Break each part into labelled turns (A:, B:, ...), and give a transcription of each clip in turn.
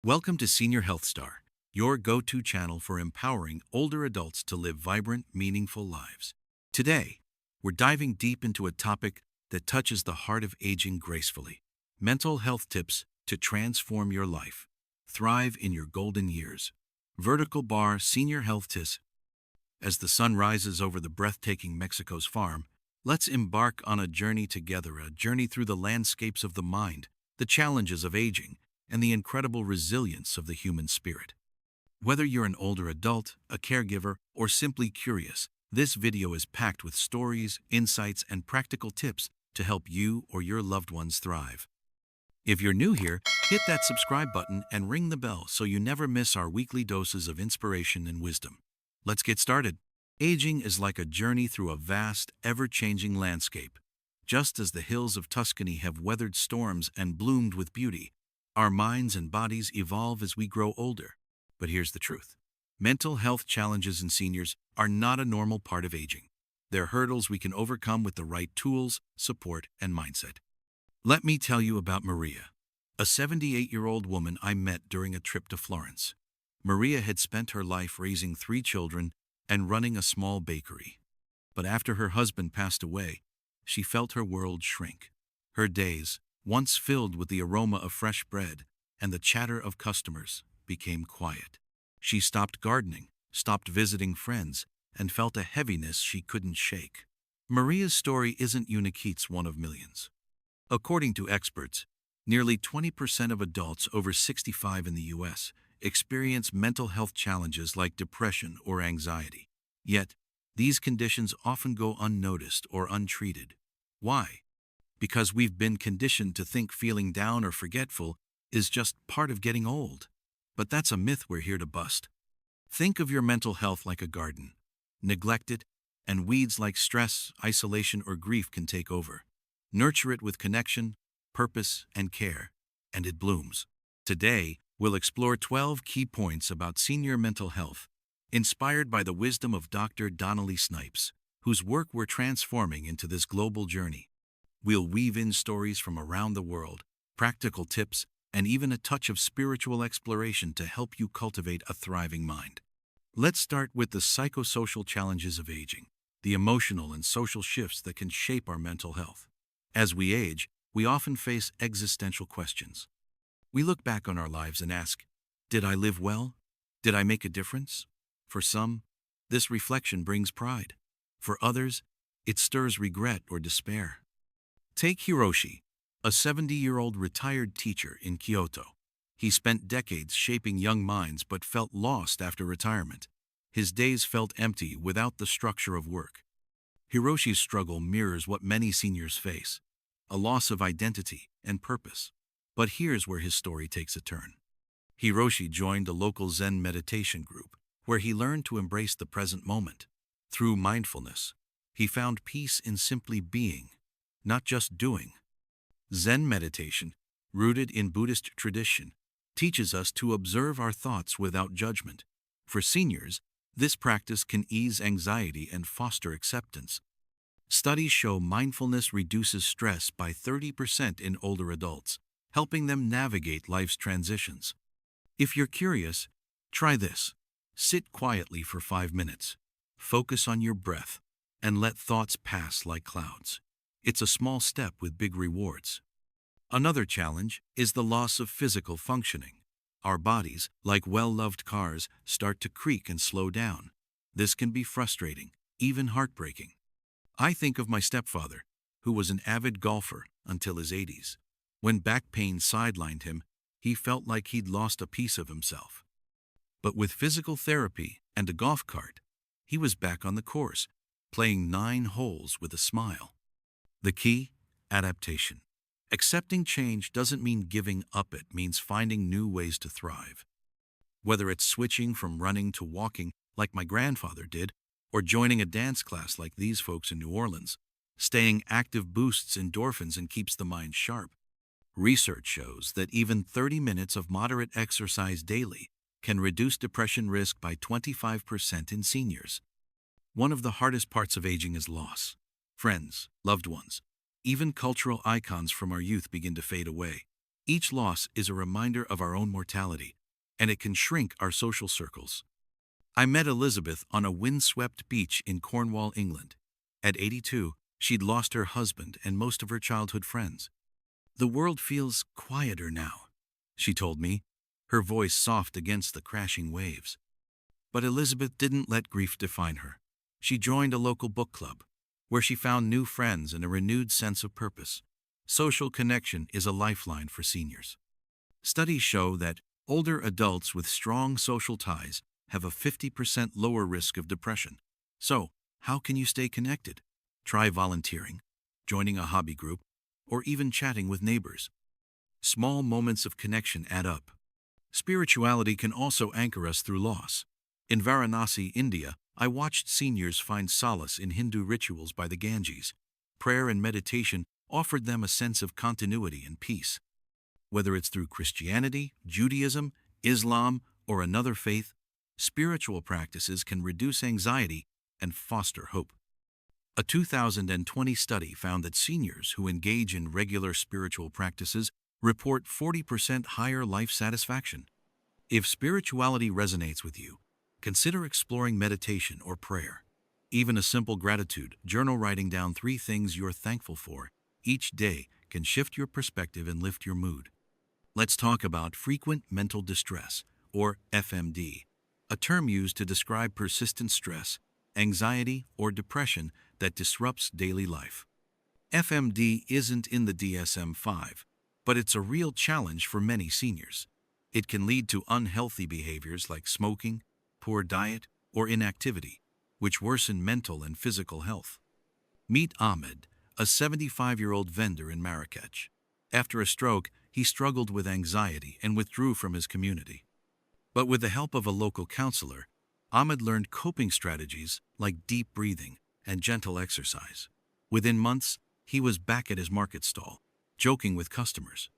A: Welcome to Senior Health Star, your go-to channel for empowering older adults to live vibrant, meaningful lives. Today, we're diving deep into a topic that touches the heart of aging gracefully: mental health tips to transform your life. Thrive in your golden years. Vertical bar Senior Health Tips. As the sun rises over the breathtaking Mexico's farm, let's embark on a journey together, a journey through the landscapes of the mind, the challenges of aging, and the incredible resilience of the human spirit. Whether you're an older adult, a caregiver, or simply curious, this video is packed with stories, insights, and practical tips to help you or your loved ones thrive. If you're new here, hit that subscribe button and ring the bell so you never miss our weekly doses of inspiration and wisdom. Let's get started. Aging is like a journey through a vast, ever-changing landscape. Just as the hills of Tuscany have weathered storms and bloomed with beauty, our minds and bodies evolve as we grow older. But here's the truth. Mental health challenges in seniors are not a normal part of aging. They're hurdles we can overcome with the right tools, support, and mindset. Let me tell you about Maria, a 78-year-old woman I met during a trip to Florence. Maria had spent her life raising 3 children and running a small bakery. But after her husband passed away, she felt her world shrink. Her days, once filled with the aroma of fresh bread and the chatter of customers, became quiet. She stopped gardening, stopped visiting friends, and felt a heaviness she couldn't shake. Maria's story isn't unique, it's one of millions. According to experts, nearly 20% of adults over 65 in the U.S. experience mental health challenges like depression or anxiety. Yet, these conditions often go unnoticed or untreated. Why? Because we've been conditioned to think feeling down or forgetful is just part of getting old. But that's a myth we're here to bust. Think of your mental health like a garden. Neglect it, and weeds like stress, isolation, or grief can take over. Nurture it with connection, purpose, and care, and it blooms. Today, we'll explore 12 key points about senior mental health, inspired by the wisdom of Dr. Donnelly Snipes, whose work we're transforming into this global journey. We'll weave in stories from around the world, practical tips, and even a touch of spiritual exploration to help you cultivate a thriving mind. Let's start with the psychosocial challenges of aging, the emotional and social shifts that can shape our mental health. As we age, we often face existential questions. We look back on our lives and ask, did I live well? Did I make a difference? For some, this reflection brings pride. For others, it stirs regret or despair. Take Hiroshi, a 70-year-old retired teacher in Kyoto. He spent decades shaping young minds but felt lost after retirement. His days felt empty without the structure of work. Hiroshi's struggle mirrors what many seniors face: a loss of identity and purpose. But here's where his story takes a turn. Hiroshi joined a local Zen meditation group, where he learned to embrace the present moment. Through mindfulness, he found peace in simply being, not just doing. Zen meditation, rooted in Buddhist tradition, teaches us to observe our thoughts without judgment. For seniors, this practice can ease anxiety and foster acceptance. Studies show mindfulness reduces stress by 30% in older adults, helping them navigate life's transitions. If you're curious, try this. Sit quietly for 5 minutes. Focus on your breath and let thoughts pass like clouds. It's a small step with big rewards. Another challenge is the loss of physical functioning. Our bodies, like well-loved cars, start to creak and slow down. This can be frustrating, even heartbreaking. I think of my stepfather, who was an avid golfer until his 80s. When back pain sidelined him, he felt like he'd lost a piece of himself. But with physical therapy and a golf cart, he was back on the course, playing 9 holes with a smile. The key? Adaptation. Accepting change doesn't mean giving up, it means finding new ways to thrive. Whether it's switching from running to walking, like my grandfather did, or joining a dance class like these folks in New Orleans, staying active boosts endorphins and keeps the mind sharp. Research shows that even 30 minutes of moderate exercise daily can reduce depression risk by 25% in seniors. One of the hardest parts of aging is loss. Friends, loved ones, even cultural icons from our youth begin to fade away. Each loss is a reminder of our own mortality, and it can shrink our social circles. I met Elizabeth on a windswept beach in Cornwall, England. At 82, she'd lost her husband and most of her childhood friends. "The world feels quieter now," she told me, her voice soft against the crashing waves. But Elizabeth didn't let grief define her. She joined a local book club, where she found new friends and a renewed sense of purpose. Social connection is a lifeline for seniors. Studies show that older adults with strong social ties have a 50% lower risk of depression. So, how can you stay connected? Try volunteering, joining a hobby group, or even chatting with neighbors. Small moments of connection add up. Spirituality can also anchor us through loss. In Varanasi, India, I watched seniors find solace in Hindu rituals by the Ganges. Prayer and meditation offered them a sense of continuity and peace. Whether it's through Christianity, Judaism, Islam, or another faith, spiritual practices can reduce anxiety and foster hope. A 2020 study found that seniors who engage in regular spiritual practices report 40% higher life satisfaction. If spirituality resonates with you, consider exploring meditation or prayer. Even a simple gratitude journal, writing down 3 things you're thankful for each day, can shift your perspective and lift your mood. Let's talk about frequent mental distress, or FMD, a term used to describe persistent stress, anxiety, or depression that disrupts daily life. FMD isn't in the DSM-5, but it's a real challenge for many seniors. It can lead to unhealthy behaviors like smoking, poor diet, or inactivity, which worsen mental and physical health. Meet Ahmed, a 75-year-old vendor in Marrakech. After a stroke, he struggled with anxiety and withdrew from his community. But with the help of a local counselor, Ahmed learned coping strategies like deep breathing and gentle exercise. Within months, he was back at his market stall, joking with customers.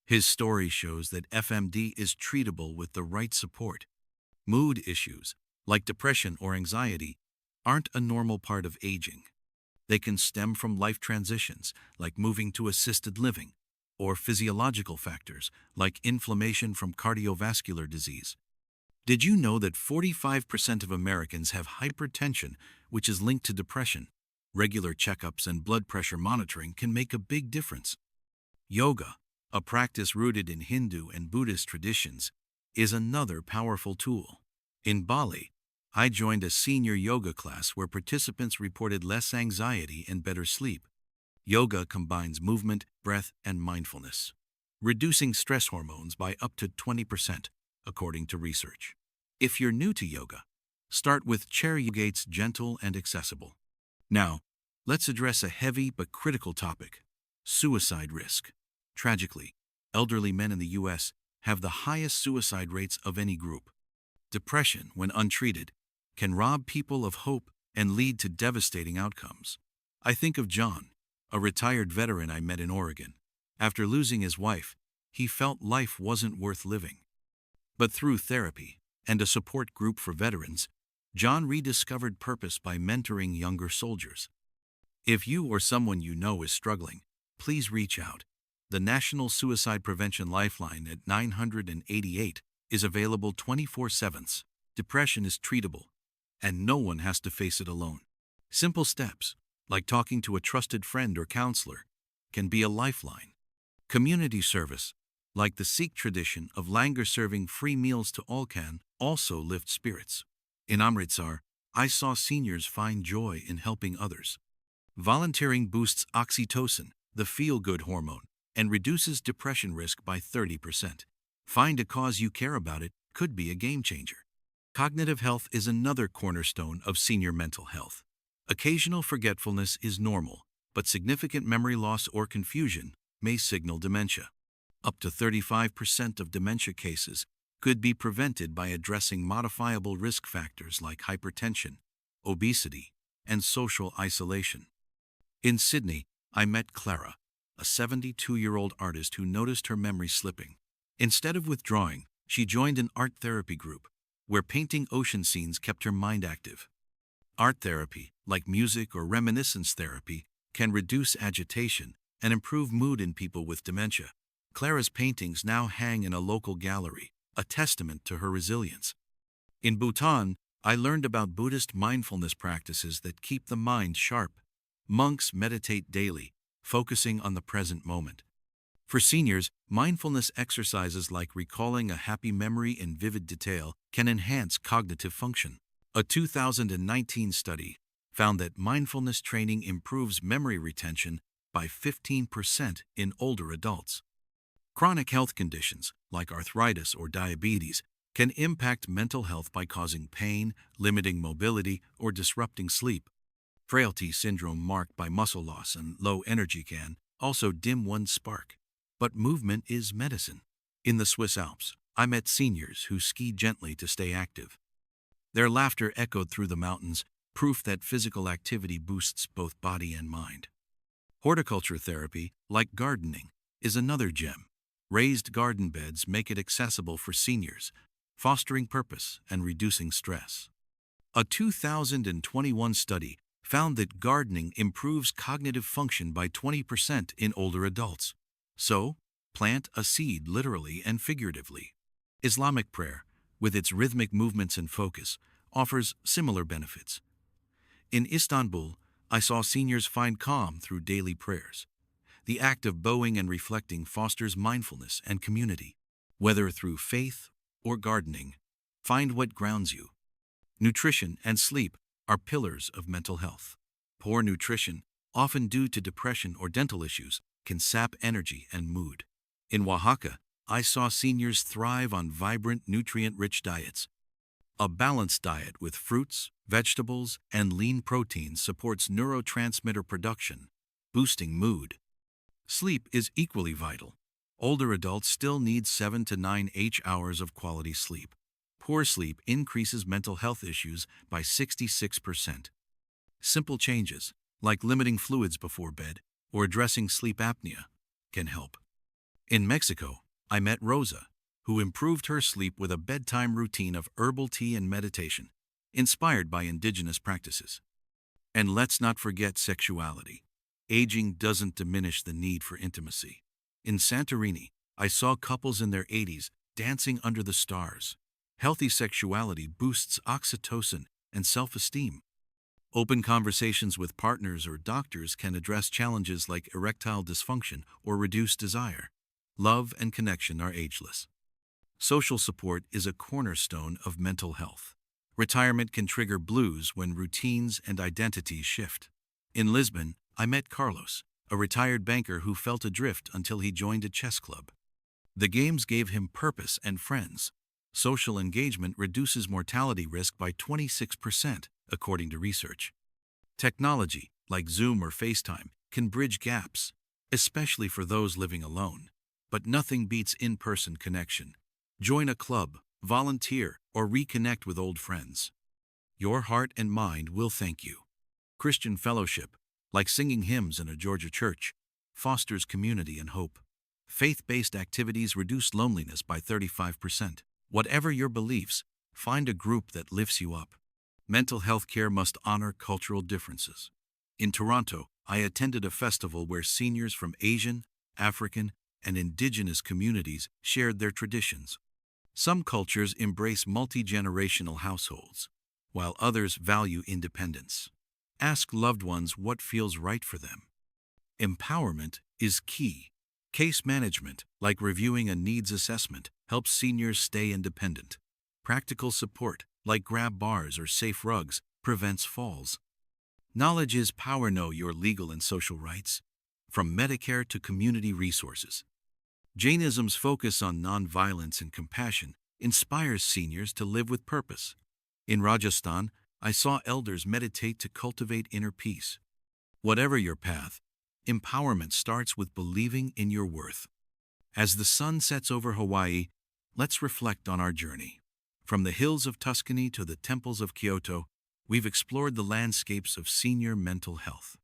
A: His story shows that FMD is treatable with the right support. Mood issues, like depression or anxiety, aren't a normal part of aging. They can stem from life transitions, like moving to assisted living, or physiological factors, like inflammation from cardiovascular disease. Did you know that 45% of Americans have hypertension, which is linked to depression? Regular checkups and blood pressure monitoring can make a big difference. Yoga, a practice rooted in Hindu and Buddhist traditions, is another powerful tool. In Bali, I joined a senior yoga class where participants reported less anxiety and better sleep. Yoga combines movement, breath, and mindfulness, reducing stress hormones by up to 20%, according to research. If you're new to yoga, start with chair yoga's gentle and accessible. Now, let's address a heavy but critical topic: suicide risk. Tragically, elderly men in the U.S. have the highest suicide rates of any group. Depression, when untreated, can rob people of hope and lead to devastating outcomes. I think of John, a retired veteran I met in Oregon. After losing his wife, he felt life wasn't worth living. But through therapy and a support group for veterans, John rediscovered purpose by mentoring younger soldiers. If you or someone you know is struggling, please reach out. The National Suicide Prevention Lifeline at 988 is available 24/7. Depression is treatable, and no one has to face it alone. Simple steps, like talking to a trusted friend or counselor, can be a lifeline. Community service, like the Sikh tradition of langar serving free meals to all, can also lift spirits. In Amritsar, I saw seniors find joy in helping others. Volunteering boosts oxytocin, the feel-good hormone, and reduces depression risk by 30%. Find a cause you care about; it could be a game changer. Cognitive health is another cornerstone of senior mental health. Occasional forgetfulness is normal, but significant memory loss or confusion may signal dementia. Up to 35% of dementia cases could be prevented by addressing modifiable risk factors like hypertension, obesity, and social isolation. In Sydney, I met Clara, a 72-year-old artist who noticed her memory slipping. Instead of withdrawing, she joined an art therapy group, where painting ocean scenes kept her mind active. Art therapy, like music or reminiscence therapy, can reduce agitation and improve mood in people with dementia. Clara's paintings now hang in a local gallery, a testament to her resilience. In Bhutan, I learned about Buddhist mindfulness practices that keep the mind sharp. Monks meditate daily, focusing on the present moment. For seniors, mindfulness exercises like recalling a happy memory in vivid detail can enhance cognitive function. A 2019 study found that mindfulness training improves memory retention by 15% in older adults. Chronic health conditions, like arthritis or diabetes, can impact mental health by causing pain, limiting mobility, or disrupting sleep. Frailty syndrome, marked by muscle loss and low energy, can also dim one's spark. But movement is medicine. In the Swiss Alps, I met seniors who skied gently to stay active. Their laughter echoed through the mountains, proof that physical activity boosts both body and mind. Horticulture therapy, like gardening, is another gem. Raised garden beds make it accessible for seniors, fostering purpose and reducing stress. A 2021 study found that gardening improves cognitive function by 20% in older adults. So, plant a seed literally and figuratively. Islamic prayer, with its rhythmic movements and focus, offers similar benefits. In Istanbul, I saw seniors find calm through daily prayers. The act of bowing and reflecting fosters mindfulness and community. Whether through faith or gardening, find what grounds you. Nutrition and sleep are pillars of mental health. Poor nutrition, often due to depression or dental issues, can sap energy and mood. In Oaxaca, I saw seniors thrive on vibrant, nutrient-rich diets. A balanced diet with fruits, vegetables, and lean proteins supports neurotransmitter production, boosting mood. Sleep is equally vital. Older adults still need 7 to 9 hours of quality sleep. Poor sleep increases mental health issues by 66%. Simple changes, like limiting fluids before bed or addressing sleep apnea, can help. In Mexico, I met Rosa, who improved her sleep with a bedtime routine of herbal tea and meditation, inspired by indigenous practices. And let's not forget sexuality. Aging doesn't diminish the need for intimacy. In Santorini, I saw couples in their 80s dancing under the stars. Healthy sexuality boosts oxytocin and self-esteem. Open conversations with partners or doctors can address challenges like erectile dysfunction or reduced desire. Love and connection are ageless. Social support is a cornerstone of mental health. Retirement can trigger blues when routines and identities shift. In Lisbon, I met Carlos, a retired banker who felt adrift until he joined a chess club. The games gave him purpose and friends. Social engagement reduces mortality risk by 26%, according to research. Technology, like Zoom or FaceTime, can bridge gaps, especially for those living alone. But nothing beats in-person connection. Join a club, volunteer, or reconnect with old friends. Your heart and mind will thank you. Christian fellowship, like singing hymns in a Georgia church, fosters community and hope. Faith-based activities reduce loneliness by 35%. Whatever your beliefs, find a group that lifts you up. Mental health care must honor cultural differences. In Toronto, I attended a festival where seniors from Asian, African, and indigenous communities shared their traditions. Some cultures embrace multi-generational households, while others value independence. Ask loved ones what feels right for them. Empowerment is key. Case management, like reviewing a needs assessment, helps seniors stay independent. Practical support, like grab bars or safe rugs, prevents falls. Knowledge is power. Know your legal and social rights, from Medicare to community resources. Jainism's focus on nonviolence and compassion inspires seniors to live with purpose. In Rajasthan, I saw elders meditate to cultivate inner peace. Whatever your path, empowerment starts with believing in your worth. As the sun sets over Hawaii, let's reflect on our journey. From the hills of Tuscany to the temples of Kyoto, we've explored the landscapes of senior mental health.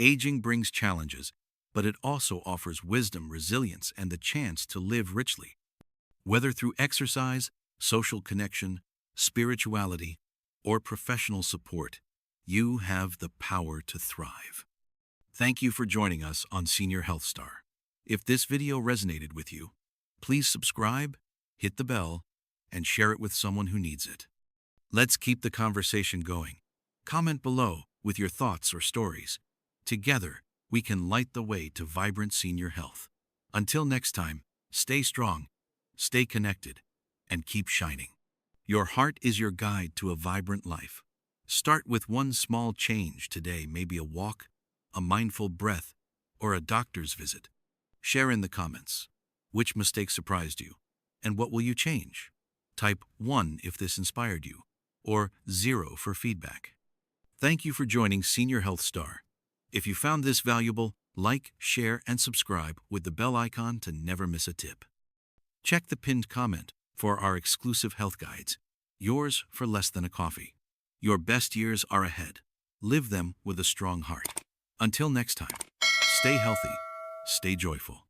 A: Aging brings challenges, but it also offers wisdom, resilience, and the chance to live richly. Whether through exercise, social connection, spirituality, or professional support, you have the power to thrive. Thank you for joining us on Senior Health Star. If this video resonated with you, please subscribe, hit the bell, and share it with someone who needs it. Let's keep the conversation going. Comment below with your thoughts or stories. Together, we can light the way to vibrant senior health. Until next time, stay strong, stay connected, and keep shining. Your heart is your guide to a vibrant life. Start with one small change today, maybe a walk, a mindful breath, or a doctor's visit. Share in the comments. Which mistake surprised you? And what will you change? Type 1 if this inspired you, or 0 for feedback. Thank you for joining Senior Health Star. If you found this valuable, like, share, and subscribe with the bell icon to never miss a tip. Check the pinned comment for our exclusive health guides, yours for less than a coffee. Your best years are ahead. Live them with a strong heart. Until next time, stay healthy, stay joyful.